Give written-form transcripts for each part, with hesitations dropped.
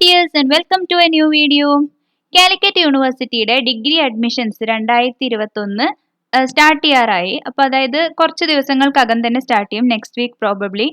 dears and welcome to a new video. Calicut University degree admissions 2021 start ചെയ്യാറായി. അപ്പോൾ അതായത് കുറച്ച് ദിവസങ്ങൾക്കകം തന്നെ സ്റ്റാർട്ട് ചെയ്യും, നെക്സ്റ്റ് വീക്ക് പ്രോബബ്ലി.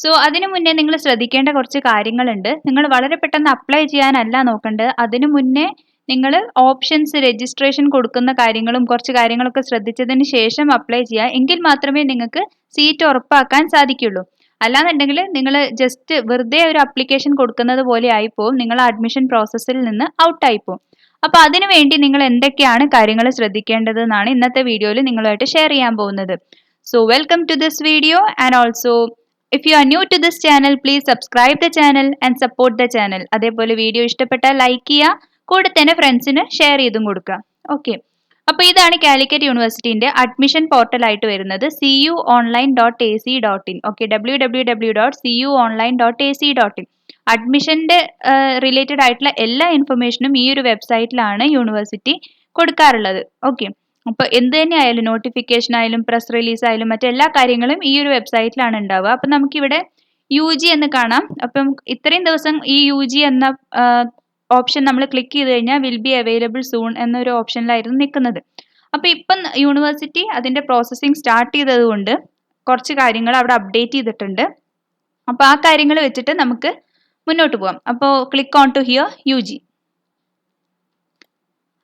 സോ അതിനു മുന്നേ നിങ്ങൾ ശ്രദ്ധിക്കേണ്ട കുറച്ച് കാര്യങ്ങളുണ്ട്. നിങ്ങൾ വളരെ പെട്ടെന്ന് അപ്ലൈ ചെയ്യാനല്ല നോക്കേണ്ടത്, അതിനു മുന്നേ നിങ്ങൾ ഓപ്ഷൻസ് രജിസ്ട്രേഷൻ കൊടുക്കുന്ന കാര്യങ്ങളും കുറച്ച് കാര്യങ്ങളൊക്കെ ശ്രദ്ധിച്ചതിന് ശേഷം അപ്ലൈ ചെയ്യുക. എങ്കിൽ മാത്രമേ നിങ്ങൾക്ക് സീറ്റ് ഉറപ്പാക്കാൻ സാധിക്കുള്ളൂ. അല്ലാന്നുണ്ടെങ്കിൽ നിങ്ങൾ ജസ്റ്റ് വെറുതെ ഒരു അപ്ലിക്കേഷൻ കൊടുക്കുന്നത് പോലെ ആയിപ്പോവും, നിങ്ങൾ അഡ്മിഷൻ പ്രോസസ്സിൽ നിന്ന് ഔട്ട് ആയിപ്പോവും. അപ്പോൾ അതിനു വേണ്ടി നിങ്ങൾ എന്തൊക്കെയാണ് കാര്യങ്ങൾ ശ്രദ്ധിക്കേണ്ടത് എന്നാണ് ഇന്നത്തെ വീഡിയോയിൽ നിങ്ങളുമായിട്ട് ഷെയർ ചെയ്യാൻ പോകുന്നത്. So welcome to this video and also if you are new to this channel please subscribe the channel and support the channel. അതേപോലെ വീഡിയോ ഇഷ്ടപ്പെട്ടാൽ ലൈക്ക് ചെയ്യുക, കൂടെ തന്നെ ഫ്രണ്ട്സിന് ഷെയർ ചെയ്തും കൊടുക്കുക. ഓക്കെ, അപ്പോൾ ഇതാണ് കാലിക്കറ്റ് യൂണിവേഴ്സിറ്റിന്റെ അഡ്മിഷൻ പോർട്ടൽ ആയിട്ട് വരുന്നത്, cuonline.ac.in. Okay, www.cuonline.ac.in. അഡ്മിഷന്റെ റിലേറ്റഡ് ആയിട്ടുള്ള എല്ലാ ഇൻഫർമേഷനും ഈ ഒരു വെബ്സൈറ്റിലാണ് യൂണിവേഴ്സിറ്റി കൊടുക്കാറുള്ളത്. ഓക്കെ, അപ്പോൾ എന്ത് തന്നെ ആയാലും നോട്ടിഫിക്കേഷൻ ആയാലും പ്രസ് റിലീസ് ആയാലും മറ്റെല്ലാ കാര്യങ്ങളും ഈ ഒരു വെബ്സൈറ്റിലാണ് ഉണ്ടാവുക. അപ്പം നമുക്കിവിടെ UG എന്ന് കാണാം. അപ്പം ഇത്രയും ദിവസം ഈ UG എന്ന ഓപ്ഷൻ നമ്മൾ ക്ലിക്ക് ചെയ്ത് കഴിഞ്ഞാൽ വിൽ ബി അവൈലബിൾ സൂൺ എന്നൊരു ഓപ്ഷനിലായിരുന്നു നിൽക്കുന്നത്. അപ്പോൾ ഇപ്പം യൂണിവേഴ്സിറ്റി അതിൻ്റെ പ്രോസസ്സിങ് സ്റ്റാർട്ട് ചെയ്തത് കൊണ്ട് കുറച്ച് കാര്യങ്ങൾ അവിടെ അപ്ഡേറ്റ് ചെയ്തിട്ടുണ്ട്. അപ്പോൾ ആ കാര്യങ്ങൾ വെച്ചിട്ട് നമുക്ക് മുന്നോട്ട് പോകാം. അപ്പോൾ click on to here UG.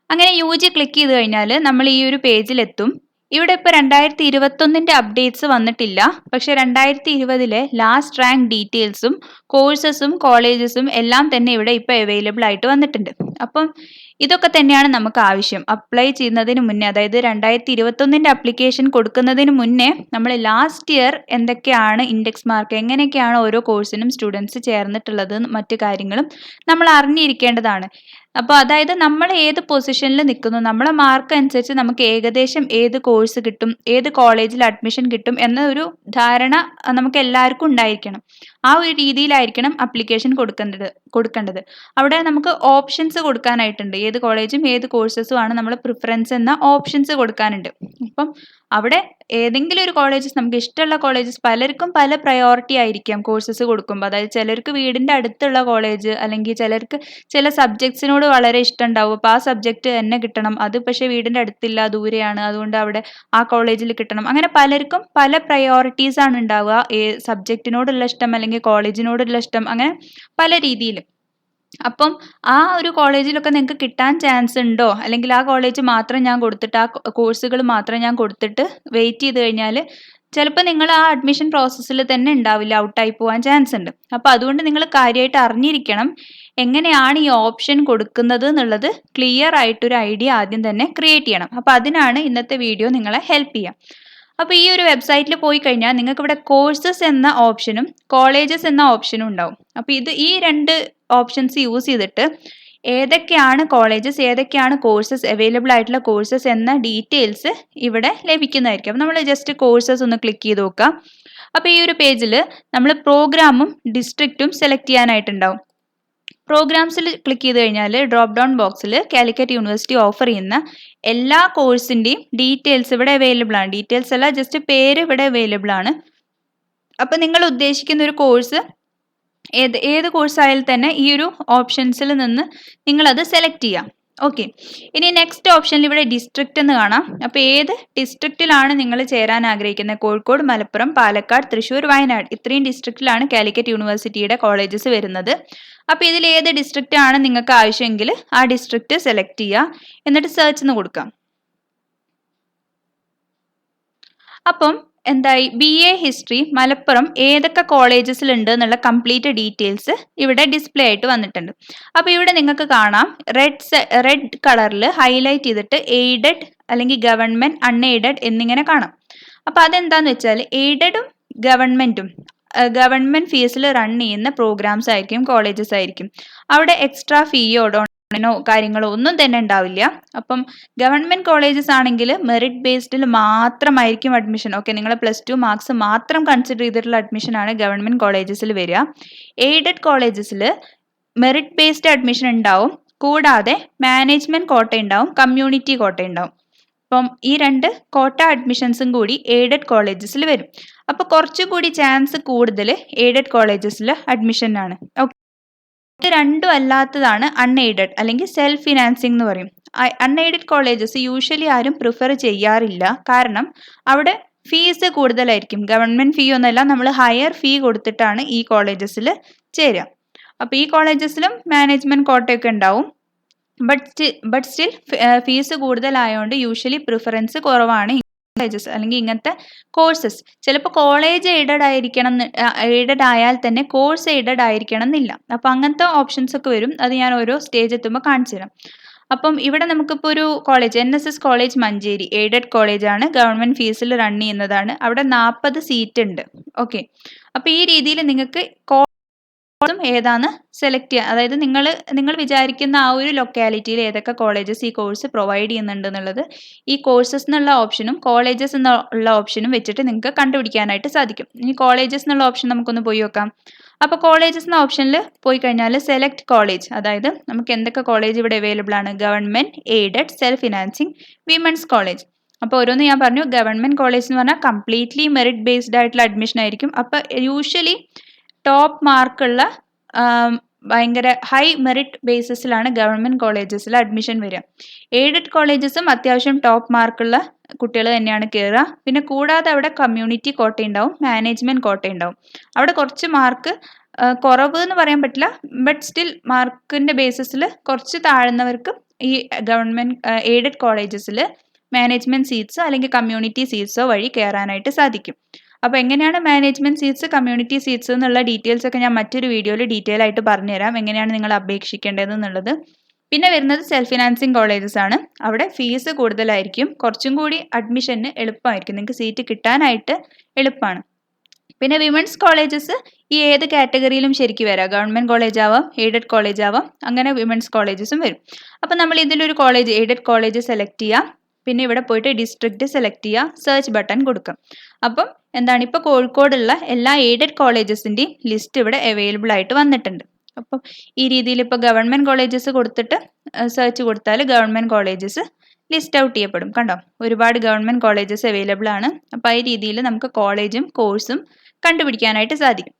അങ്ങനെ UG ക്ലിക്ക് ചെയ്ത് കഴിഞ്ഞാൽ നമ്മൾ ഈ ഒരു പേജിലെത്തും. ഇവിടെ ഇപ്പോൾ 2021 അപ്ഡേറ്റ്സ് വന്നിട്ടില്ല, പക്ഷേ 2020 ലാസ്റ്റ് റാങ്ക് ഡീറ്റെയിൽസും കോഴ്സസും കോളേജസും എല്ലാം തന്നെ ഇവിടെ ഇപ്പോൾ അവൈലബിൾ ആയിട്ട് വന്നിട്ടുണ്ട്. അപ്പം ഇതൊക്കെ തന്നെയാണ് നമുക്ക് ആവശ്യം. അപ്ലൈ ചെയ്യുന്നതിന് മുന്നേ, അതായത് 2021 അപ്ലിക്കേഷൻ കൊടുക്കുന്നതിന് മുന്നേ നമ്മൾ ലാസ്റ്റ് ഇയർ എന്തൊക്കെയാണ് ഇൻഡെക്സ് മാർക്ക്, എങ്ങനെയൊക്കെയാണ് ഓരോ കോഴ്സിനും സ്റ്റുഡൻസ് ചേർന്നിട്ടുള്ളത്, മറ്റു കാര്യങ്ങളും നമ്മൾ അറിഞ്ഞിരിക്കേണ്ടതാണ്. അപ്പോൾ അതായത് നമ്മൾ ഏത് പൊസിഷനിൽ നിൽക്കുന്നു, നമ്മളെ മാർക്ക് അനുസരിച്ച് നമുക്ക് ഏകദേശം ഏത് കോഴ്സ് കിട്ടും, ഏത് കോളേജിൽ അഡ്മിഷൻ കിട്ടും എന്ന ഒരു ധാരണ നമുക്ക് എല്ലാവർക്കും ഉണ്ടായിരിക്കണം. ആ ഒരു രീതിയിലായിരിക്കണം അപ്ലിക്കേഷൻ കൊടുക്കേണ്ടത്. അവിടെ നമുക്ക് ഓപ്ഷൻസ് കൊടുക്കാനായിട്ടുണ്ട്, ഏത് കോളേജും ഏത് കോഴ്സസും ആണ് നമ്മൾ പ്രിഫറൻസ് എന്ന ഓപ്ഷൻസ് കൊടുക്കാനുണ്ട്. അപ്പം അവിടെ ഏതെങ്കിലും ഒരു കോളേജസ്, നമുക്ക് ഇഷ്ടമുള്ള കോളേജസ്, പലർക്കും പല പ്രയോറിറ്റി ആയിരിക്കാം കോഴ്സസ് കൊടുക്കുമ്പോൾ. അതായത് ചിലർക്ക് വീടിൻ്റെ അടുത്തുള്ള കോളേജ്, അല്ലെങ്കിൽ ചിലർക്ക് ചില സബ്ജക്ട്സിനോട് വളരെ ഇഷ്ടം ഉണ്ടാവും. അപ്പോൾ ആ സബ്ജക്റ്റ് തന്നെ കിട്ടണം, അത് പക്ഷേ വീടിൻ്റെ അടുത്തില്ല, ദൂരെയാണ്, അതുകൊണ്ട് അവിടെ ആ കോളേജിൽ കിട്ടണം. അങ്ങനെ പലർക്കും പല പ്രയോറിറ്റീസ് ആണ് ഉണ്ടാവുക, സബ്ജക്റ്റിനോടുള്ള ഇഷ്ടം അല്ലെങ്കിൽ കോളേജിനോടുള്ള ഇഷ്ടം, അങ്ങനെ പല രീതിയിൽ. അപ്പം ആ ഒരു കോളേജിലൊക്കെ നിങ്ങൾക്ക് കിട്ടാൻ ചാൻസ് ഉണ്ടോ, അല്ലെങ്കിൽ ആ കോളേജ് മാത്രം ഞാൻ കൊടുത്തിട്ട്, ആ കോഴ്സുകൾ മാത്രം ഞാൻ കൊടുത്തിട്ട് വെയിറ്റ് ചെയ്ത് കഴിഞ്ഞാൽ ചിലപ്പോൾ നിങ്ങൾ ആ അഡ്മിഷൻ പ്രോസസ്സിൽ തന്നെ ഉണ്ടാവില്ല, ഔട്ടായി പോകാൻ ചാൻസ് ഉണ്ട്. അപ്പോൾ അതുകൊണ്ട് നിങ്ങൾ കാര്യമായിട്ട് അറിഞ്ഞിരിക്കണം എങ്ങനെയാണ് ഈ ഓപ്ഷൻ കൊടുക്കുന്നത് എന്നുള്ളത്. ക്ലിയർ ആയിട്ടൊരു ഐഡിയ ആദ്യം തന്നെ ക്രിയേറ്റ് ചെയ്യണം. അപ്പോൾ അതിനാണ് ഇന്നത്തെ വീഡിയോ നിങ്ങളെ ഹെൽപ്പ് ചെയ്യാം. അപ്പോൾ ഈ ഒരു വെബ്സൈറ്റിൽ പോയി കഴിഞ്ഞാൽ നിങ്ങൾക്ക് ഇവിടെ കോഴ്സസ് എന്ന ഓപ്ഷനും കോളേജസ് എന്ന ഓപ്ഷനും ഉണ്ടാവും. അപ്പോൾ ഈ രണ്ട് ഓപ്ഷൻസ് യൂസ് ചെയ്തിട്ട് ഏതൊക്കെയാണ് കോളേജസ്, ഏതൊക്കെയാണ് കോഴ്സസ്, അവൈലബിൾ ആയിട്ടുള്ള കോഴ്സസ് എന്ന ഡീറ്റെയിൽസ് ഇവിടെ ലഭിക്കുന്നതായിരിക്കും. അപ്പോൾ നമ്മൾ ജസ്റ്റ് കോഴ്സസ് ഒന്ന് ക്ലിക്ക് ചെയ്ത് നോക്കാം. അപ്പോൾ ഈ ഒരു പേജിൽ നമ്മൾ പ്രോഗ്രാമും ഡിസ്ട്രിക്റ്റും സെലക്ട് ചെയ്യാനായിട്ടുണ്ടാവും. പ്രോഗ്രാംസിൽ ക്ലിക്ക് ചെയ്ത് കഴിഞ്ഞാൽ ഡ്രോപ്പ് ഡൗൺ ബോക്സിൽ കാലിക്കറ്റ് യൂണിവേഴ്സിറ്റി ഓഫർ ചെയ്യുന്ന എല്ലാ കോഴ്സിൻ്റെയും ഡീറ്റെയിൽസ് ഇവിടെ അവൈലബിൾ ആണ്. ഡീറ്റെയിൽസ് അല്ല, ജസ്റ്റ് പേര് ഇവിടെ അവൈലബിൾ ആണ്. അപ്പോൾ നിങ്ങൾ ഉദ്ദേശിക്കുന്ന ഒരു കോഴ്സ്, ഏത് കോഴ്സ് ആയാലും തന്നെ ഈ ഒരു ഓപ്ഷൻസിൽ നിന്ന് നിങ്ങളത് സെലക്ട് ചെയ്യാം. ഓക്കെ, ഇനി നെക്സ്റ്റ് ഓപ്ഷനിൽ ഇവിടെ ഡിസ്ട്രിക്റ്റ് എന്ന് കാണാം. അപ്പോൾ ഏത് ഡിസ്ട്രിക്റ്റിലാണ് നിങ്ങൾ ചേരാൻ ആഗ്രഹിക്കുന്നത്, കോഴിക്കോട്, മലപ്പുറം, പാലക്കാട്, തൃശ്ശൂർ, വയനാട്, ഇത്രയും ഡിസ്ട്രിക്റ്റിലാണ് കാലിക്കറ്റ് യൂണിവേഴ്സിറ്റിയുടെ കോളേജസ് വരുന്നത്. അപ്പോൾ ഇതിൽ ഏത് ഡിസ്ട്രിക്റ്റ് ആണ് നിങ്ങൾക്ക് ആവശ്യമെങ്കിൽ ആ ഡിസ്ട്രിക്റ്റ് സെലക്ട് ചെയ്യുക, എന്നിട്ട് സെർച്ച് എന്ന് കൊടുക്കാം. അപ്പം എന്തായി, BA ഹിസ്റ്ററി മലപ്പുറം ഏതൊക്കെ കോളേജസിലുണ്ട് എന്നുള്ള കംപ്ലീറ്റ് ഡീറ്റെയിൽസ് ഇവിടെ ഡിസ്പ്ലേ ആയിട്ട് വന്നിട്ടുണ്ട്. അപ്പോൾ ഇവിടെ നിങ്ങൾക്ക് കാണാം റെഡ് കളറിൽ ഹൈലൈറ്റ് ചെയ്തിട്ട് എയ്ഡഡ് അല്ലെങ്കിൽ ഗവൺമെൻറ്, അൺഎയ്ഡഡ് എന്നിങ്ങനെ കാണാം. അപ്പോൾ അതെന്താണെന്ന് വെച്ചാൽ എയ്ഡഡും ഗവൺമെൻറ് ഫീസിൽ റൺ ചെയ്യുന്ന പ്രോഗ്രാംസ് ആയിരിക്കും, കോളേജസ് ആയിരിക്കും. അവിടെ എക്സ്ട്രാ ഫീയോ കാര്യങ്ങളോ ഒന്നും തന്നെ ഉണ്ടാവില്ല. അപ്പം ഗവൺമെൻറ് കോളേജസ് ആണെങ്കിൽ മെറിറ്റ് ബേസ്ഡിൽ മാത്രമായിരിക്കും അഡ്മിഷൻ. ഓക്കെ, നിങ്ങൾ +2 മാർക്സ് മാത്രം കൺസിഡർ ചെയ്തിട്ടുള്ള അഡ്മിഷനാണ് ഗവൺമെൻറ് കോളേജസിൽ വരിക. എയ്ഡഡ് കോളേജസിൽ മെറിറ്റ് ബേസ്ഡ് അഡ്മിഷൻ ഉണ്ടാവും, കൂടാതെ മാനേജ്മെൻറ്റ് കോട്ട ഉണ്ടാവും, കമ്മ്യൂണിറ്റി കോട്ട ഉണ്ടാവും. അപ്പം ഈ രണ്ട് കോട്ട അഡ്മിഷൻസും കൂടി എയ്ഡഡ് കോളേജസിൽ വരും. അപ്പോൾ കുറച്ചുകൂടി ചാൻസ് കൂടുതൽ എയ്ഡഡ് കോളേജസിൽ അഡ്മിഷനാണ്. ഓക്കെ, ഇത് രണ്ടും അല്ലാത്തതാണ് അൺഎയ്ഡഡ് അല്ലെങ്കിൽ സെൽഫ് ഫിനാൻസിങ് എന്ന് പറയും. അൺഎയ്ഡഡ് കോളേജസ് യൂഷ്വലി ആരും പ്രിഫർ ചെയ്യാറില്ല. കാരണം അവിടെ ഫീസ് കൂടുതലായിരിക്കും. ഗവൺമെന്റ് ഫീ ഒന്നുമല്ല, നമ്മൾ ഹയർ ഫീ കൊടുത്തിട്ടാണ് ഈ കോളേജസിൽ ചേരുക. അപ്പോൾ ഈ കോളേജസിലും മാനേജ്മെന്റ് കോട്ടയൊക്കെ ഉണ്ടാവും. ബട്ട് സ്റ്റിൽ ഫീസ് കൂടുതലായതുകൊണ്ട് യൂഷ്വലി പ്രിഫറൻസ് കുറവാണ് കോളേജസ് അല്ലെങ്കിൽ ഇങ്ങനത്തെ കോഴ്സസ്. ചിലപ്പോൾ കോളേജ് എയ്ഡഡ് ആയാൽ തന്നെ കോഴ്സ് എയ്ഡഡ് ആയിരിക്കണം എന്നില്ല. അപ്പം അങ്ങനത്തെ ഓപ്ഷൻസ് ഒക്കെ വരും. അത് ഞാൻ ഓരോ സ്റ്റേജ് എത്തുമ്പോൾ കാണിച്ചു തരാം. അപ്പം ഇവിടെ നമുക്കിപ്പോൾ ഒരു college NSS college Manjeri aided കോളേജാണ്, ഗവൺമെൻറ് ഫീസിൽ റൺ ചെയ്യുന്നതാണ്. അവിടെ 40 സീറ്റ് ഉണ്ട്. ഓക്കെ, അപ്പോൾ ഈ രീതിയിൽ നിങ്ങൾക്ക് ഏതാണ് സെലക്ട് ചെയ്യുക. അതായത് നിങ്ങൾ വിചാരിക്കുന്ന ആ ഒരു ലൊക്കാലിറ്റിയിൽ ഏതൊക്കെ കോളേജസ് ഈ കോഴ്സ് പ്രൊവൈഡ് ചെയ്യുന്നുണ്ട് എന്നുള്ളത് ഈ കോഴ്സസ് എന്നുള്ള ഓപ്ഷനും കോളേജസ് എന്നുള്ള ഓപ്ഷനും വെച്ചിട്ട് നിങ്ങൾക്ക് കണ്ടുപിടിക്കാനായിട്ട് സാധിക്കും. ഇനി കോളേജസ് എന്നുള്ള ഓപ്ഷൻ നമുക്കൊന്ന് പോയി നോക്കാം. അപ്പോൾ കോളേജസ് എന്ന ഓപ്ഷനിൽ പോയി കഴിഞ്ഞാൽ സെലക്ട് കോളേജ്, അതായത് നമുക്ക് എന്തൊക്കെ കോളേജ് ഇവിടെ അവൈലബിൾ ആണ്. Government, aided, self financing, women's college. അപ്പോൾ ഓരോന്ന് ഞാൻ പറഞ്ഞു. ഗവൺമെന്റ് കോളേജ് എന്ന് പറഞ്ഞാൽ കംപ്ലീറ്റ്ലി മെറിറ്റ് ബേസ്ഡ് ആയിട്ടുള്ള അഡ്മിഷൻ ആയിരിക്കും. അപ്പോൾ യൂഷ്വലി ടോപ്പ് മാർക്കുള്ള ഭയങ്കര ഹൈ മെറിറ്റ് ബേസിസിലാണ് ഗവൺമെന്റ് കോളേജസിൽ അഡ്മിഷൻ വരിക. എയ്ഡഡ് കോളേജസും അത്യാവശ്യം ടോപ്പ് മാർക്കുള്ള കുട്ടികൾ തന്നെയാണ് കയറുക. പിന്നെ കൂടാതെ അവിടെ കമ്മ്യൂണിറ്റി കോട്ടയുണ്ടാവും, മാനേജ്മെന്റ് കോട്ടയുണ്ടാവും. അവിടെ കുറച്ച് മാർക്ക് കുറവ് എന്ന് പറയാൻ പറ്റില്ല, ബട്ട് സ്റ്റിൽ മാർക്കിന്റെ ബേസിസിൽ കുറച്ച് താഴ്ന്നവർക്ക് ഈ ഗവൺമെന്റ് എയ്ഡഡ് കോളേജസിൽ മാനേജ്മെന്റ് സീറ്റ്സോ അല്ലെങ്കിൽ കമ്മ്യൂണിറ്റി സീറ്റ്സോ വഴി കയറാനായിട്ട് സാധിക്കും. അപ്പോൾ എങ്ങനെയാണ് മാനേജ്മെന്റ് സീറ്റ്സ്, കമ്മ്യൂണിറ്റി സീറ്റ്സ് എന്നുള്ള ഡീറ്റെയിൽസ് ഒക്കെ ഞാൻ മറ്റൊരു വീഡിയോയിൽ ഡീറ്റെയിൽ ആയിട്ട് പറഞ്ഞുതരാം, എങ്ങനെയാണ് നിങ്ങൾ അപേക്ഷിക്കേണ്ടത് എന്നുള്ളത്. പിന്നെ വരുന്നത് സെൽഫ് ഫിനാൻസിങ് കോളേജസ് ആണ്. അവിടെ ഫീസ് കൂടുതലായിരിക്കും, കുറച്ചും കൂടി അഡ്മിഷന് എളുപ്പമായിരിക്കും, നിങ്ങൾക്ക് സീറ്റ് കിട്ടാനായിട്ട് എളുപ്പമാണ്. പിന്നെ വിമൻസ് കോളേജസ് ഈ ഏത് കാറ്റഗറിയിലും ശരിക്കും വരാം. ഗവൺമെന്റ് കോളേജ് ആവാം, എയ്ഡഡ് കോളേജ് ആവാം, അങ്ങനെ വിമൻസ് കോളേജസും വരും. അപ്പം നമ്മൾ ഇതിലൊരു കോളേജ്, എയ്ഡഡ് കോളേജ് സെലക്ട് ചെയ്യാം. പിന്നെ ഇവിടെ പോയിട്ട് ഡിസ്ട്രിക്റ്റ് സെലക്ട് ചെയ്യുക, സെർച്ച് ബട്ടൺ കൊടുക്കാം. അപ്പം എന്താണ്, ഇപ്പോൾ കോഴിക്കോടുള്ള എല്ലാ എയ്ഡഡ് കോളേജസിൻ്റെയും ലിസ്റ്റ് ഇവിടെ അവൈലബിൾ ആയിട്ട് വന്നിട്ടുണ്ട്. അപ്പം ഈ രീതിയിൽ ഇപ്പോൾ ഗവൺമെന്റ് കോളേജസ് കൊടുത്തിട്ട് സെർച്ച് കൊടുത്താൽ ഗവൺമെന്റ് കോളേജസ് ലിസ്റ്റ് ഔട്ട് ചെയ്യപ്പെടും. കണ്ടോ, ഒരുപാട് ഗവൺമെന്റ് കോളേജസ് അവൈലബിൾ ആണ്. അപ്പോൾ ഈ രീതിയിൽ നമുക്ക് കോളേജും കോഴ്സും കണ്ടുപിടിക്കാനായിട്ട് സാധിക്കും.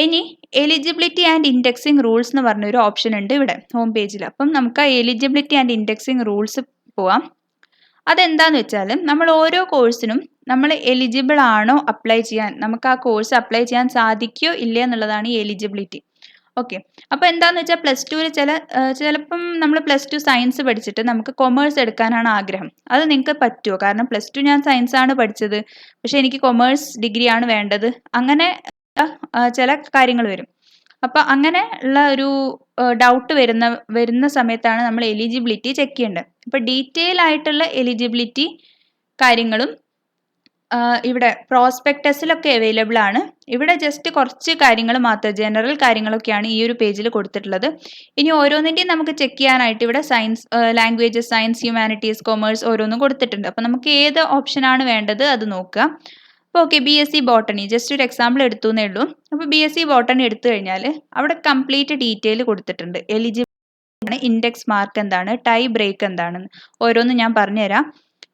ഇനി എലിജിബിലിറ്റി ആൻഡ് ഇൻഡെക്സിങ് റൂൾസ് എന്ന് പറഞ്ഞൊരു ഓപ്ഷൻ ഉണ്ട് ഇവിടെ ഹോം പേജിൽ. അപ്പം നമുക്ക് ആ എലിജിബിലിറ്റി ആൻഡ് ഇൻഡെക്സിങ് റൂൾസ് പോവാം. അതെന്താന്ന് വെച്ചാൽ നമ്മൾ ഓരോ കോഴ്സിനും നമ്മൾ എലിജിബിൾ ആണോ അപ്ലൈ ചെയ്യാൻ, നമുക്ക് ആ കോഴ്സ് അപ്ലൈ ചെയ്യാൻ സാധിക്കുകയോ ഇല്ല എന്നുള്ളതാണ് ഈ എലിജിബിലിറ്റി. ഓക്കെ, അപ്പോൾ എന്താണെന്ന് വെച്ചാൽ +2 ചിലപ്പം നമ്മൾ +2 സയൻസ് പഠിച്ചിട്ട് നമുക്ക് കൊമേഴ്സ് എടുക്കാനാണ് ആഗ്രഹം. അത് നിങ്ങൾക്ക് പറ്റുമോ? കാരണം +2 ഞാൻ സയൻസ് ആണ് പഠിച്ചത്, പക്ഷെ എനിക്ക് കൊമേഴ്സ് ഡിഗ്രിയാണ് വേണ്ടത്. അങ്ങനെ ചില കാര്യങ്ങൾ വരും. അപ്പോൾ അങ്ങനെ ഉള്ള ഒരു ഡൗട്ട് വരുന്ന സമയത്താണ് നമ്മൾ എലിജിബിലിറ്റി ചെക്ക് ചെയ്യേണ്ടത്. അപ്പോൾ ഡീറ്റെയിൽ ആയിട്ടുള്ള എലിജിബിലിറ്റി കാര്യങ്ങളും ഇവിടെ പ്രോസ്പെക്ടസിലൊക്കെ അവൈലബിൾ ആണ്. ഇവിടെ ജസ്റ്റ് കുറച്ച് കാര്യങ്ങൾ മാത്രം, ജനറൽ കാര്യങ്ങളൊക്കെയാണ് ഈ ഒരു പേജിൽ കൊടുത്തിട്ടുള്ളത്. ഇനി ഓരോന്നിൻ്റെയും നമുക്ക് ചെക്ക് ചെയ്യാനായിട്ട് ഇവിടെ science, languages, science, humanities, commerce ഓരോന്നും കൊടുത്തിട്ടുണ്ട്. അപ്പോൾ നമുക്ക് ഏത് ഓപ്ഷനാണ് വേണ്ടത് അത് നോക്കുക. അപ്പോൾ ഓക്കെ, BSc ബോട്ടണി ജസ്റ്റ് ഒരു എക്സാമ്പിൾ എടുത്തു എന്നേ ഉള്ളൂ. അപ്പോൾ BSc ബോട്ടണി എടുത്തു കഴിഞ്ഞാൽ അവിടെ കംപ്ലീറ്റ് ഡീറ്റെയിൽ കൊടുത്തിട്ടുണ്ട്. എലിജിബിൾ ഇൻഡെക്സ് മാർക്ക് എന്താണ്, ടൈ ബ്രേക്ക് എന്താണെന്ന് ഓരോന്നും ഞാൻ പറഞ്ഞുതരാം.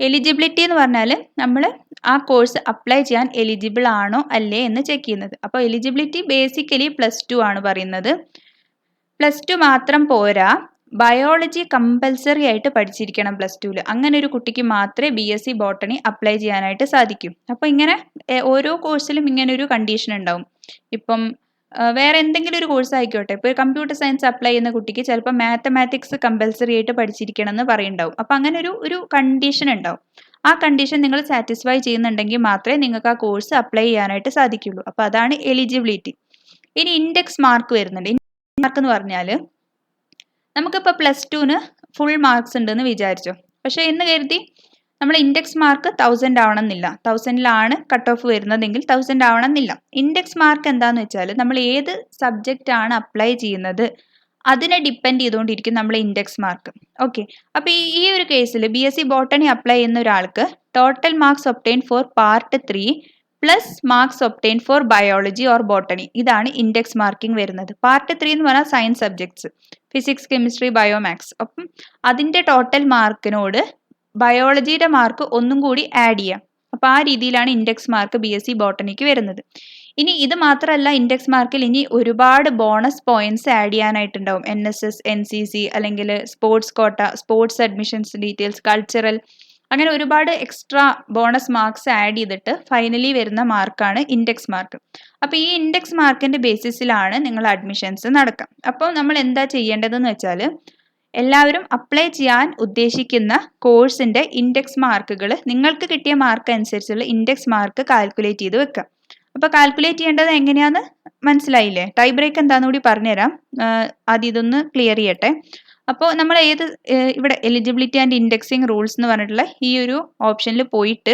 എലിജിബിലിറ്റി എന്ന് പറഞ്ഞാൽ നമ്മൾ ആ കോഴ്സ് അപ്ലൈ ചെയ്യാൻ എലിജിബിൾ ആണോ അല്ലേ എന്ന് ചെക്ക് ചെയ്യുന്നത്. അപ്പോൾ എലിജിബിലിറ്റി ബേസിക്കലി +2 ആണ് പറയുന്നത്. +2 മാത്രം പോരാ, ബയോളജി കമ്പൽസറി ആയിട്ട് പഠിച്ചിരിക്കണം +2ൽ. അങ്ങനെ ഒരു കുട്ടിക്ക് മാത്രമേ BSc ബോട്ടണി അപ്ലൈ ചെയ്യാനായിട്ട് സാധിക്കൂ. അപ്പോൾ ഇങ്ങനെ ഓരോ കോഴ്സിലും ഇങ്ങനെ ഒരു കണ്ടീഷൻ ഉണ്ടാവും. ഇപ്പം വേറെ എന്തെങ്കിലും ഒരു കോഴ്സ് ആയിക്കോട്ടെ, ഇപ്പോൾ കമ്പ്യൂട്ടർ സയൻസ് അപ്ലൈ ചെയ്യുന്ന കുട്ടിക്ക് ചിലപ്പോൾ മാത്തമാറ്റിക്സ് കമ്പൽസറി ആയിട്ട് പഠിച്ചിരിക്കണം എന്ന് പറയുന്നുണ്ടാവും. അപ്പോൾ അങ്ങനെ ഒരു കണ്ടീഷൻ ഉണ്ടാവും. ആ കണ്ടീഷൻ നിങ്ങൾ സാറ്റിസ്ഫൈ ചെയ്യുന്നുണ്ടെങ്കിൽ മാത്രമേ നിങ്ങൾക്ക് ആ കോഴ്സ് അപ്ലൈ ചെയ്യാനായിട്ട് സാധിക്കുള്ളൂ. അപ്പോൾ അതാണ് എലിജിബിലിറ്റി. ഇനി ഇൻഡെക്സ് മാർക്ക് വരുന്നുണ്ട്. ഇൻഡെക്സ് മാർക്ക് എന്ന് പറഞ്ഞാൽ നമുക്കിപ്പോൾ +2ന് ഫുൾ മാർക്സ് ഉണ്ടെന്ന് വിചാരിച്ചോ, പക്ഷേ എന്ന് കരുതി നമ്മൾ ഇൻഡെക്സ് മാർക്ക് 1000 ആവണമെന്നില്ല. 1000ലാണ് കട്ട് ഓഫ് വരുന്നതെങ്കിൽ 1000 ആവണമെന്നില്ല. ഇൻഡെക്സ് മാർക്ക് എന്താണെന്ന് വെച്ചാൽ നമ്മൾ ഏത് സബ്ജക്റ്റ് ആണ് അപ്ലൈ ചെയ്യുന്നത് അതിനെ ഡിപ്പെൻഡ് ചെയ്തുകൊണ്ടിരിക്കും നമ്മൾ ഇൻഡെക്സ് മാർക്ക്. ഓക്കെ, അപ്പോൾ ഈ ഒരു കേസിൽ BSc ബോട്ടണി അപ്ലൈ ചെയ്യുന്ന ഒരാൾക്ക് total marks obtain for part 3 plus marks obtain for biology or botany, ഇതാണ് ഇൻഡെക്സ് മാർക്കിംഗ് വരുന്നത്. പാർട്ട് 3 എന്ന് പറഞ്ഞാൽ science subjects, physics, chemistry, biomaths. അപ്പം അതിൻ്റെ ടോട്ടൽ മാർക്കിനോട് ബയോളജിയുടെ മാർക്ക് ഒന്നും കൂടി ആഡ് ചെയ്യാം. അപ്പോൾ ആ രീതിയിലാണ് ഇൻഡെക്സ് മാർക്ക് BSc ബോട്ടണിക്ക് വരുന്നത്. ഇനി ഇത് മാത്രമല്ല, ഇൻഡെക്സ് മാർക്കിൽ ഇനി ഒരുപാട് ബോണസ് പോയിന്റ്സ് ആഡ് ചെയ്യാനായിട്ടുണ്ടാവും. NSS, NCC അല്ലെങ്കിൽ sports quota, sports admissions details, cultural, അങ്ങനെ ഒരുപാട് എക്സ്ട്രാ ബോണസ് മാർക്സ് ആഡ് ചെയ്തിട്ട് ഫൈനലി വരുന്ന മാർക്കാണ് ഇൻഡെക്സ് മാർക്ക്. അപ്പോൾ ഈ ഇൻഡെക്സ് മാർക്കിന്റെ ബേസിസിലാണ് നിങ്ങൾ അഡ്മിഷൻസ് നടക്കുക. അപ്പോൾ നമ്മൾ എന്താ ചെയ്യേണ്ടതെന്ന് വെച്ചാൽ, എല്ലാവരും അപ്ലൈ ചെയ്യാൻ ഉദ്ദേശിക്കുന്ന കോഴ്സിന്റെ ഇൻഡെക്സ് മാർക്കുകൾ നിങ്ങൾക്ക് കിട്ടിയ മാർക്ക് അനുസരിച്ചുള്ള ഇൻഡെക്സ് മാർക്ക് കാൽക്കുലേറ്റ് ചെയ്ത് വെക്കുക. അപ്പോൾ കാൽക്കുലേറ്റ് ചെയ്യേണ്ടത് എങ്ങനെയാന്ന് മനസ്സിലായില്ലേ? ടൈ ബ്രേക്ക് എന്താണെന്ന് കൂടി പറഞ്ഞുതരാം. ആദ്യം ഇതൊന്ന് ക്ലിയർ ചെയ്യട്ടെ. അപ്പോൾ നമ്മൾ ഇവിടെ എലിജിബിലിറ്റി ആൻഡ് ഇൻഡെക്സിങ് റൂൾസ് എന്ന് പറഞ്ഞിട്ടുള്ള ഈ ഒരു ഓപ്ഷനിൽ പോയിട്ട്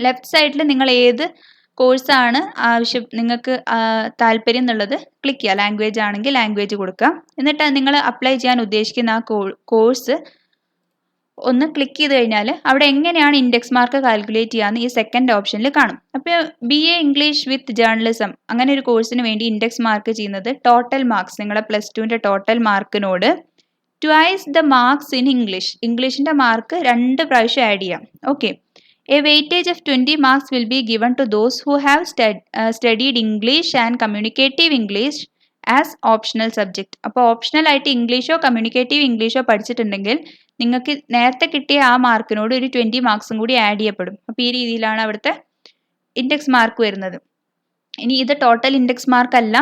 ലെഫ്റ്റ് സൈഡിൽ നിങ്ങൾ ഏത് കോഴ്സാണ് നിങ്ങൾക്ക് താല്പര്യം എന്നുള്ളത് ക്ലിക്ക് ചെയ്യുക. ലാംഗ്വേജ് ആണെങ്കിൽ ലാംഗ്വേജ് കൊടുക്കുക. എന്നിട്ട് നിങ്ങൾ അപ്ലൈ ചെയ്യാൻ ഉദ്ദേശിക്കുന്ന ആ കോഴ്സ് ഒന്ന് ക്ലിക്ക് ചെയ്ത് കഴിഞ്ഞാൽ അവിടെ എങ്ങനെയാണ് ഇൻഡെക്സ് മാർക്ക് കാൽക്കുലേറ്റ് ചെയ്യാമെന്ന് ഈ സെക്കൻഡ് ഓപ്ഷനിൽ കാണും. അപ്പോൾ BA ഇംഗ്ലീഷ് വിത്ത് ജേർണലിസം അങ്ങനെ ഒരു കോഴ്സിന് വേണ്ടി ഇൻഡെക്സ് മാർക്ക് ചെയ്യുന്നത് ടോട്ടൽ മാർക്സ്, നിങ്ങളുടെ +2ന്റെ ടോട്ടൽ മാർക്കിനോട് twice the marks in English, ഇംഗ്ലീഷിന്റെ മാർക്ക് 2 പ്രാവശ്യം ആഡ് ചെയ്യാം. Okay. A weightage of 20 marks will be given to those who have studied English and communicative English as optional subject. അപ്പോൾ optional ആയിട്ട് ഇംഗ്ലീഷോ കമ്മ്യൂണിക്കേറ്റീവ് ഇംഗ്ലീഷോ പഠിച്ചിട്ടുണ്ടെങ്കിൽ നിങ്ങൾക്ക് നേരത്തെ കിട്ടിയ ആ മാർക്കിനോട് ഒരു 20 മാർക്സും കൂടി ആഡ് ചെയ്യപ്പെടും. അപ്പോൾ ഈ രീതിയിലാണ് അവിടുത്തെ ഇൻഡെക്സ് മാർക്ക് വരുന്നത്. ഇനി ഇത് ടോട്ടൽ ഇൻഡെക്സ് മാർക്ക് അല്ല,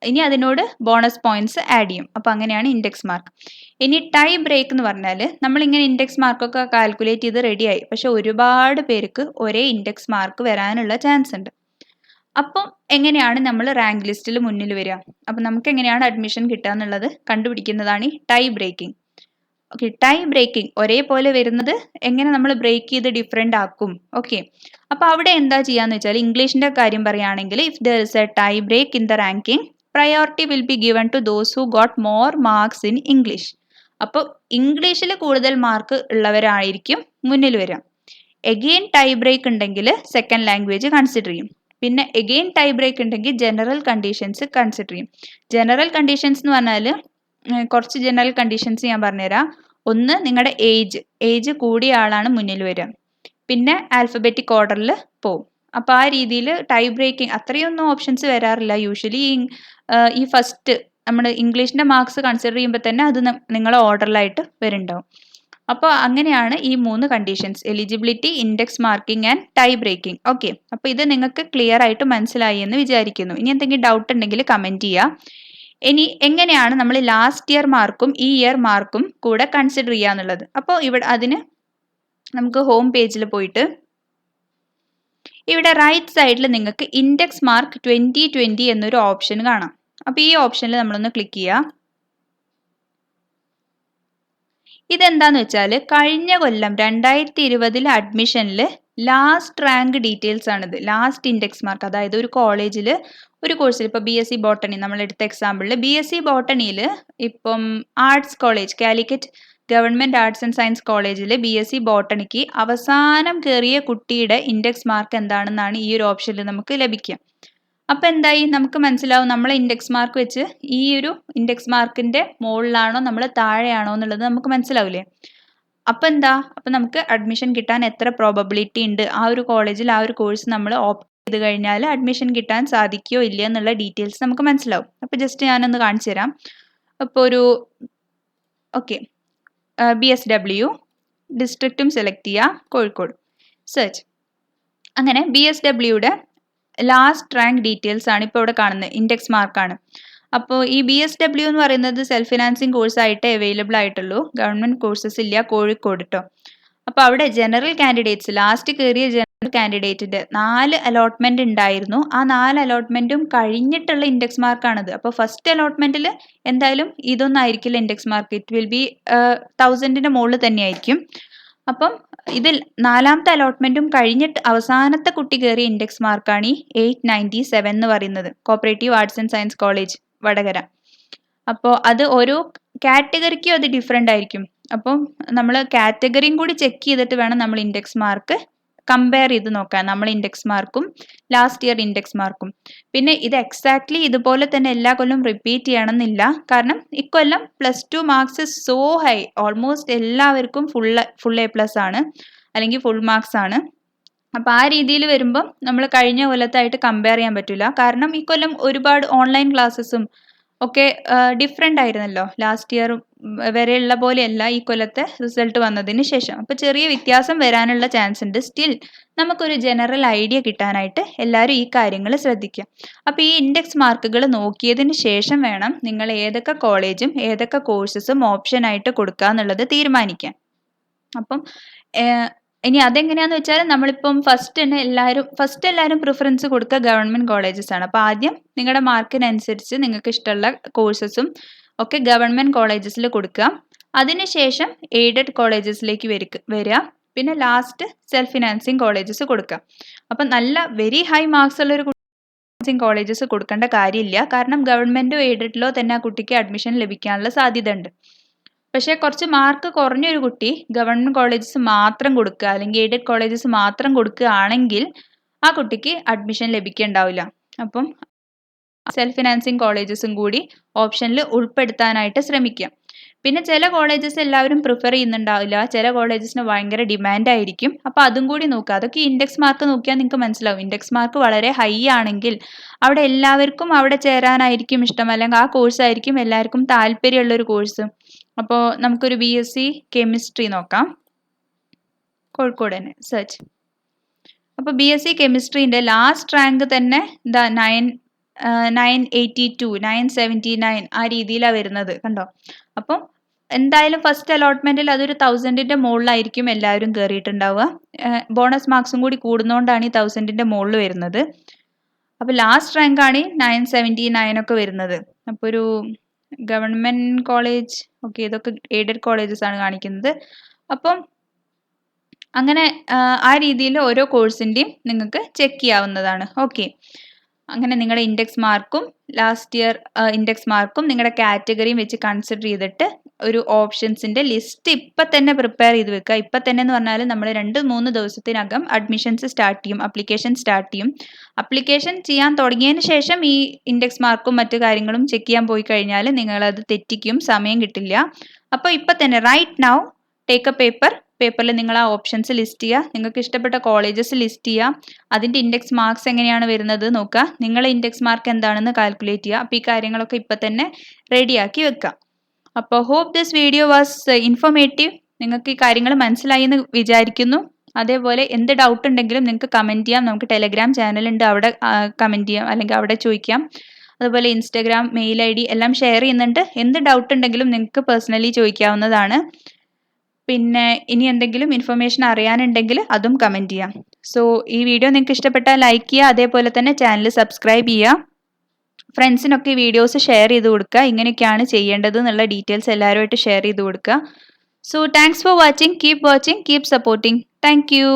ഇനി അതിനോട് ബോണസ് പോയിന്റ്സ് ആഡ് ചെയ്യും. അപ്പോൾ അങ്ങനെയാണ് ഇൻഡെക്സ് മാർക്ക്. ഇനി ടൈ ബ്രേക്ക് എന്ന് പറഞ്ഞാൽ നമ്മളിങ്ങനെ ഇൻഡെക്സ് മാർക്കൊക്കെ കാൽക്കുലേറ്റ് ചെയ്ത് റെഡിയായി, പക്ഷെ ഒരുപാട് പേർക്ക് ഒരേ ഇൻഡെക്സ് മാർക്ക് വരാനുള്ള ചാൻസ് ഉണ്ട്. അപ്പം എങ്ങനെയാണ് നമ്മൾ റാങ്ക് ലിസ്റ്റിൽ മുന്നിൽ വരിക? അപ്പം നമുക്ക് എങ്ങനെയാണ് അഡ്മിഷൻ കിട്ടുക എന്നുള്ളത് കണ്ടുപിടിക്കുന്നതാണ് ഈ tie breaking. Okay, tie breaking ഒരേപോലെ വരുന്നത് എങ്ങനെ നമ്മൾ ബ്രേക്ക് ചെയ്ത് ഡിഫറെൻ്റ് ആക്കും. ഓക്കെ, അപ്പോൾ അവിടെ എന്താ ചെയ്യാന്ന് വെച്ചാൽ, ഇംഗ്ലീഷിൻ്റെ കാര്യം പറയുകയാണെങ്കിൽ if there is a tie break in the ranking priority will be given to those who got more marks in English. അപ്പോൾ ഇംഗ്ലീഷിൽ കൂടുതൽ മാർക്ക് ഉള്ളവരായിരിക്കും മുന്നിൽ വരിക. എഗെയിൻ ടൈ ബ്രേക്ക് ഉണ്ടെങ്കിൽ സെക്കൻഡ് ലാംഗ്വേജ് കൺസിഡർ ചെയ്യും. പിന്നെ എഗെയിൻ ടൈ ബ്രേക്ക് ഉണ്ടെങ്കിൽ ജനറൽ കണ്ടീഷൻസ് കൺസിഡർ ചെയ്യും. ജനറൽ കണ്ടീഷൻസ് എന്ന് പറഞ്ഞാൽ കുറച്ച് ജനറൽ കണ്ടീഷൻസ് ഞാൻ പറഞ്ഞുതരാം. ഒന്ന്, നിങ്ങളുടെ ഏജ് കൂടിയ ആളാണ് മുന്നിൽ വരിക. പിന്നെ ആൽഫബറ്റിക് ഓർഡറിൽ പോവും. അപ്പോൾ ആ രീതിയിൽ ടൈ ബ്രേക്കിംഗ് അത്രയൊന്നും ഓപ്ഷൻസ് വരാറില്ല യൂഷ്വലി. ഈ ഫസ്റ്റ് നമ്മൾ ഇംഗ്ലീഷിൻ്റെ മാർക്സ് കൺസിഡർ ചെയ്യുമ്പോൾ തന്നെ അത് നിങ്ങൾ ഓർഡറിലായിട്ട് വരുന്നുണ്ടാവും. അപ്പോൾ അങ്ങനെയാണ് ഈ 3 conditions: eligibility, index marking and tie breaking. Okay, അപ്പോൾ ഇത് നിങ്ങൾക്ക് ക്ലിയർ ആയിട്ട് മനസ്സിലായി എന്ന് വിചാരിക്കുന്നു. ഇനി എന്തെങ്കിലും ഡൗട്ട് ഉണ്ടെങ്കിൽ കമൻറ്റ് ചെയ്യുക. ഇനി എങ്ങനെയാണ് നമ്മൾ ലാസ്റ്റ് ഇയർ മാർക്കും ഈ ഇയർ മാർക്കും കൂടെ കൺസിഡർ ചെയ്യുക എന്നുള്ളത്. അപ്പോൾ ഇവിടെ അതിന് നമുക്ക് ഹോം പേജിൽ പോയിട്ട് ഇവിടെ റൈറ്റ് സൈഡിൽ നിങ്ങൾക്ക് ഇൻഡെക്സ് മാർക്ക് 2020 എന്നൊരു ഓപ്ഷൻ കാണാം. അപ്പോൾ ഈ ഓപ്ഷനിൽ നമ്മളൊന്ന് ക്ലിക്ക് ചെയ്യുക. ഇതെന്താന്ന് വെച്ചാൽ കഴിഞ്ഞ കൊല്ലം 2020 അഡ്മിഷനിൽ ലാസ്റ്റ് റാങ്ക് ഡീറ്റെയിൽസ് ആണിത്. ലാസ്റ്റ് ഇൻഡെക്സ് മാർക്ക്, അതായത് ഒരു കോളേജിൽ ഒരു കോഴ്സിൽ ഇപ്പോൾ BSc ബോട്ടണി നമ്മളെടുത്ത എക്സാമ്പിളിൽ BSc ബോട്ടണിയിൽ ഇപ്പം arts college Calicut government arts and science കോളേജിൽ BSc ബോട്ടണിക്ക് അവസാനം കയറിയ കുട്ടിയുടെ ഇൻഡെക്സ് മാർക്ക് എന്താണെന്നാണ് ഈ ഒരു ഓപ്ഷനിൽ നമുക്ക് ലഭിക്കുക. അപ്പോൾ എന്തായി നമുക്ക് മനസ്സിലാവും, നമ്മളെ ഇൻഡെക്സ് മാർക്ക് വെച്ച് ഈ ഒരു ഇൻഡെക്സ് മാർക്കിൻ്റെ മുകളിലാണോ നമ്മൾ താഴെയാണോ എന്നുള്ളത് നമുക്ക് മനസ്സിലാവില്ലേ. അപ്പോൾ എന്താ, അപ്പോൾ നമുക്ക് അഡ്മിഷൻ കിട്ടാൻ എത്ര പ്രോബബിലിറ്റി ഉണ്ട്, ആ ഒരു കോളേജിൽ ആ ഒരു കോഴ്സ് നമ്മൾ ഓപ്റ്റ് ചെയ്ത് കഴിഞ്ഞാൽ അഡ്മിഷൻ കിട്ടാൻ സാധിക്കുകയോ ഇല്ല എന്നുള്ള ഡീറ്റെയിൽസ് നമുക്ക് മനസ്സിലാവും. അപ്പോൾ ജസ്റ്റ് ഞാനൊന്ന് കാണിച്ചു തരാം. അപ്പോൾ ഒരു BSW ഡിസ്ട്രിക്റ്റും സെലക്ട് ചെയ്യുക, കോഴിക്കോട്, സെർച്ച്. അങ്ങനെ BSWയുടെ ലാസ്റ്റ് റാങ്ക് ഡീറ്റെയിൽസ് ആണ് ഇപ്പോൾ ഇവിടെ കാണുന്നത്, ഇൻഡെക്സ് മാർക്കാണ്. അപ്പോൾ ഈ BSW എന്ന് പറയുന്നത് സെൽഫ് ഫിനാൻസിങ് കോഴ്സായിട്ട് അവൈലബിൾ ആയിട്ടുള്ളൂ, ഗവൺമെൻറ് കോഴ്സസ് ഇല്ല, കോഴിക്കോട് കേട്ടോ. അപ്പോൾ അവിടെ ജനറൽ കാൻഡിഡേറ്റ്സ്, ലാസ്റ്റ് കയറിയ ജനറൽ കാൻഡിഡേറ്റിൻ്റെ 4 അലോട്ട്മെൻറ്റ് ഉണ്ടായിരുന്നു. ആ 4 അലോട്ട്മെൻറ്റും കഴിഞ്ഞിട്ടുള്ള ഇൻഡെക്സ് മാർക്കാണിത്. അപ്പോൾ ഫസ്റ്റ് അലോട്ട്മെൻറ്റിൽ എന്തായാലും ഇതൊന്നും ആയിരിക്കില്ല index mark, it will be 1000ൻ്റെ മുകളിൽ തന്നെയായിരിക്കും. അപ്പം ഇതിൽ 4ാമത്തെ അലോട്ട്മെൻറ്റും കഴിഞ്ഞിട്ട് അവസാനത്തെ കുട്ടി കയറിയ ഇൻഡെക്സ് മാർക്കാണ് ഈ 897 എന്ന് പറയുന്നത്, cooperative arts and science college Vadakara. അപ്പോൾ അത് ഓരോ കാറ്റഗറിക്കും അത് ഡിഫറെൻ്റ് ആയിരിക്കും. അപ്പം നമ്മൾ കാറ്റഗറിയും കൂടി ചെക്ക് ചെയ്തിട്ട് വേണം നമ്മൾ ഇൻഡെക്സ് മാർക്ക് കമ്പയർ ചെയ്ത് നോക്കാൻ, നമ്മൾ ഇൻഡെക്സ് മാർക്കും ലാസ്റ്റ് ഇയർ ഇൻഡെക്സ് മാർക്കും. പിന്നെ ഇത് എക്സാക്ട്ലി ഇതുപോലെ തന്നെ എല്ലാ കൊല്ലം റിപ്പീറ്റ് ചെയ്യണമെന്നില്ല, കാരണം ഇക്കൊല്ലം +2 മാർക്സ് സോ ഹൈ, ഓൾമോസ്റ്റ് എല്ലാവർക്കും ഫുൾ A+ ആണ് അല്ലെങ്കിൽ ഫുൾ മാർക്സ് ആണ്. അപ്പോൾ ആ രീതിയിൽ വരുമ്പം നമ്മൾ കഴിഞ്ഞ കൊല്ലത്തായിട്ട് കമ്പയർ ചെയ്യാൻ പറ്റില്ല. കാരണം ഈ കൊല്ലം ഒരുപാട് ഓൺലൈൻ ക്ലാസ്സസും ഒക്കെ ഡിഫറെൻ്റ് ആയിരുന്നല്ലോ. ലാസ്റ്റ് ഇയർ വരെയുള്ള പോലെയല്ല ഈ കൊല്ലത്തെ റിസൾട്ട് വന്നതിന് ശേഷം. അപ്പോൾ ചെറിയ വ്യത്യാസം വരാനുള്ള ചാൻസ് ഉണ്ട്. സ്റ്റിൽ നമുക്കൊരു ജനറൽ ഐഡിയ കിട്ടാനായിട്ട് എല്ലാവരും ഈ കാര്യങ്ങൾ ശ്രദ്ധിക്കുക. അപ്പോൾ ഈ ഇൻഡെക്സ് മാർക്കുകൾ നോക്കിയതിന് ശേഷം വേണം നിങ്ങൾ ഏതൊക്കെ കോളേജും ഏതൊക്കെ കോഴ്സസും ഓപ്ഷനായിട്ട് കൊടുക്കുക എന്നുള്ളത് തീരുമാനിക്കാൻ. അപ്പം ഇനി അതെങ്ങനെയാന്ന് വെച്ചാൽ നമ്മളിപ്പം ഫസ്റ്റ് എല്ലാവരും പ്രിഫറൻസ് കൊടുക്കുക ഗവൺമെൻറ് കോളേജസ് ആണ്. അപ്പോൾ ആദ്യം നിങ്ങളുടെ മാർക്കിനനുസരിച്ച് നിങ്ങൾക്ക് ഇഷ്ടമുള്ള കോഴ്സസും ഒക്കെ ഗവൺമെൻറ് കോളേജസിൽ കൊടുക്കുക. അതിനുശേഷം എയ്ഡഡ് കോളേജസിലേക്ക് വരിക. പിന്നെ ലാസ്റ്റ് സെൽഫ് ഫിനാൻസിങ് കോളേജസ് കൊടുക്കുക. അപ്പം നല്ല വെരി ഹൈ മാർക്സ് ഉള്ളൊരു ഫിനാൻസിങ് കോളേജസ് കൊടുക്കേണ്ട കാര്യമില്ല. കാരണം ഗവൺമെൻറ്റോ എയ്ഡഡിലോ തന്നെ ആ കുട്ടിക്ക് അഡ്മിഷൻ ലഭിക്കാനുള്ള സാധ്യത ഉണ്ട്. പക്ഷേ കുറച്ച് മാർക്ക് കുറഞ്ഞൊരു കുട്ടി ഗവൺമെൻറ് കോളേജസ് മാത്രം കൊടുക്കുക അല്ലെങ്കിൽ എയ്ഡഡ് കോളേജസ് മാത്രം കൊടുക്കുകയാണെങ്കിൽ ആ കുട്ടിക്ക് അഡ്മിഷൻ ലഭിക്കുന്നുണ്ടാവില്ല. അപ്പം സെൽഫ് ഫിനാൻസിങ് കോളേജസും കൂടി ഓപ്ഷനിൽ ഉൾപ്പെടുത്താനായിട്ട് ശ്രമിക്കുക. പിന്നെ ചില കോളേജസ് എല്ലാവരും പ്രിഫർ ചെയ്യുന്നുണ്ടാവില്ല, ചില കോളേജസിന് ഭയങ്കര ഡിമാൻഡ് ആയിരിക്കും. അപ്പോൾ അതും കൂടി നോക്കുക. അതൊക്കെ ഇൻഡെക്സ് മാർക്ക് നോക്കിയാൽ നിങ്ങൾക്ക് മനസ്സിലാവും. ഇൻഡെക്സ് മാർക്ക് വളരെ ഹൈ ആണെങ്കിൽ അവിടെ എല്ലാവർക്കും അവിടെ ചേരാനായിരിക്കും ഇഷ്ടം, അല്ലെങ്കിൽ ആ കോഴ്സ് ആയിരിക്കും എല്ലാവർക്കും താല്പര്യമുള്ളൊരു കോഴ്സ്. അപ്പോൾ നമുക്കൊരു BSc കെമിസ്ട്രി നോക്കാം, കോഴിക്കോട് തന്നെ സെർച്ച്. അപ്പോൾ BSc കെമിസ്ട്രീൻ്റെ ലാസ്റ്റ് റാങ്ക് തന്നെ 982 979 ആ രീതിയിലാണ് വരുന്നത്, കണ്ടോ. അപ്പം എന്തായാലും ഫസ്റ്റ് അലോട്ട്മെൻറ്റിൽ അതൊരു 1000ൻ്റെ മുകളിലായിരിക്കും എല്ലാവരും കയറിയിട്ടുണ്ടാവുക. ബോണസ് മാർക്സും കൂടി കൂടുന്നതുകൊണ്ടാണ് ഈ 1000ൻ്റെ മുകളിൽ വരുന്നത്. അപ്പോൾ ലാസ്റ്റ് റാങ്കാണ് 979 ഒക്കെ വരുന്നത്. അപ്പോൾ ഒരു ഗവൺമെൻറ് കോളേജ്, ഓക്കെ, ഇതൊക്കെ എയ്ഡഡ് കോളേജസ് ആണ് കാണിക്കുന്നത്. അപ്പം അങ്ങനെ ആ രീതിയിൽ ഓരോ കോഴ്സിൻ്റെയും നിങ്ങൾക്ക് ചെക്ക് ചെയ്യാവുന്നതാണ്. ഓക്കെ, അങ്ങനെ നിങ്ങളുടെ ഇൻഡെക്സ് മാർക്കും ലാസ്റ്റ് ഇയർ ഇൻഡെക്സ് മാർക്കും നിങ്ങളുടെ കാറ്റഗറിയും വെച്ച് കൺസിഡർ ചെയ്തിട്ട് ഒരു ഓപ്ഷൻസിൻ്റെ ലിസ്റ്റ് ഇപ്പം തന്നെ പ്രിപ്പയർ ചെയ്ത് വെക്കുക. ഇപ്പം തന്നെ എന്ന് പറഞ്ഞാൽ നമ്മൾ 2-3 ദിവസത്തിനകം അഡ്മിഷൻസ് സ്റ്റാർട്ട് ചെയ്യും, അപ്ലിക്കേഷൻ സ്റ്റാർട്ട് ചെയ്യും. അപ്ലിക്കേഷൻ ചെയ്യാൻ തുടങ്ങിയതിന് ശേഷം ഈ ഇൻഡെക്സ് മാർക്കും മറ്റു കാര്യങ്ങളും ചെക്ക് ചെയ്യാൻ പോയി കഴിഞ്ഞാൽ നിങ്ങളത് തെറ്റിക്കും, സമയം കിട്ടില്ല. അപ്പോൾ ഇപ്പം തന്നെ റൈറ്റ് നൗ ടേക്ക് എ പേപ്പറിൽ നിങ്ങൾ ആ ഓപ്ഷൻസ് ലിസ്റ്റ് ചെയ്യുക, നിങ്ങൾക്ക് ഇഷ്ടപ്പെട്ട കോളേജസ് ലിസ്റ്റ് ചെയ്യുക, അതിൻ്റെ ഇൻഡെക്സ് മാർക്സ് എങ്ങനെയാണ് വരുന്നത് നോക്കുക, നിങ്ങളെ ഇൻഡെക്സ് മാർക്ക് എന്താണെന്ന് കാൽക്കുലേറ്റ് ചെയ്യുക. അപ്പോൾ ഈ കാര്യങ്ങളൊക്കെ ഇപ്പം തന്നെ റെഡിയാക്കി വെക്കുക. അപ്പോൾ hope this video was informative. നിങ്ങൾക്ക് ഈ കാര്യങ്ങൾ മനസ്സിലായി എന്ന് വിചാരിക്കുന്നു. അതേപോലെ എന്ത് ഡൗട്ട് ഉണ്ടെങ്കിലും നിങ്ങൾക്ക് കമൻറ്റ് ചെയ്യാം. നമുക്ക് ടെലഗ്രാം ചാനലുണ്ട്, അവിടെ കമൻറ്റ് ചെയ്യാം അല്ലെങ്കിൽ അവിടെ ചോദിക്കാം. അതുപോലെ ഇൻസ്റ്റാഗ്രാം, മെയിൽ ID എല്ലാം ഷെയർ ചെയ്യുന്നുണ്ട്. എന്ത് ഡൗട്ട് ഉണ്ടെങ്കിലും നിങ്ങൾക്ക് പേഴ്സണലി ചോദിക്കാവുന്നതാണ്. പിന്നെ ഇനി എന്തെങ്കിലും ഇൻഫർമേഷൻ അറിയാനുണ്ടെങ്കിൽ അതും കമൻറ്റ് ചെയ്യാം. സോ ഈ വീഡിയോ നിങ്ങൾക്ക് ഇഷ്ടപ്പെട്ടാൽ ലൈക്ക് ചെയ്യുക, അതേപോലെ തന്നെ ചാനൽ സബ്സ്ക്രൈബ് ചെയ്യുക. ഫ്രണ്ട്സിനൊക്കെ ഈ വീഡിയോസ് ഷെയർ ചെയ്ത് കൊടുക്കുക. ഇങ്ങനെയൊക്കെയാണ് ചെയ്യേണ്ടത് എന്നുള്ള ഡീറ്റെയിൽസ് എല്ലാവരുമായിട്ട് ഷെയർ ചെയ്ത് കൊടുക്കുക. So thanks for watching. Keep supporting. Thank you.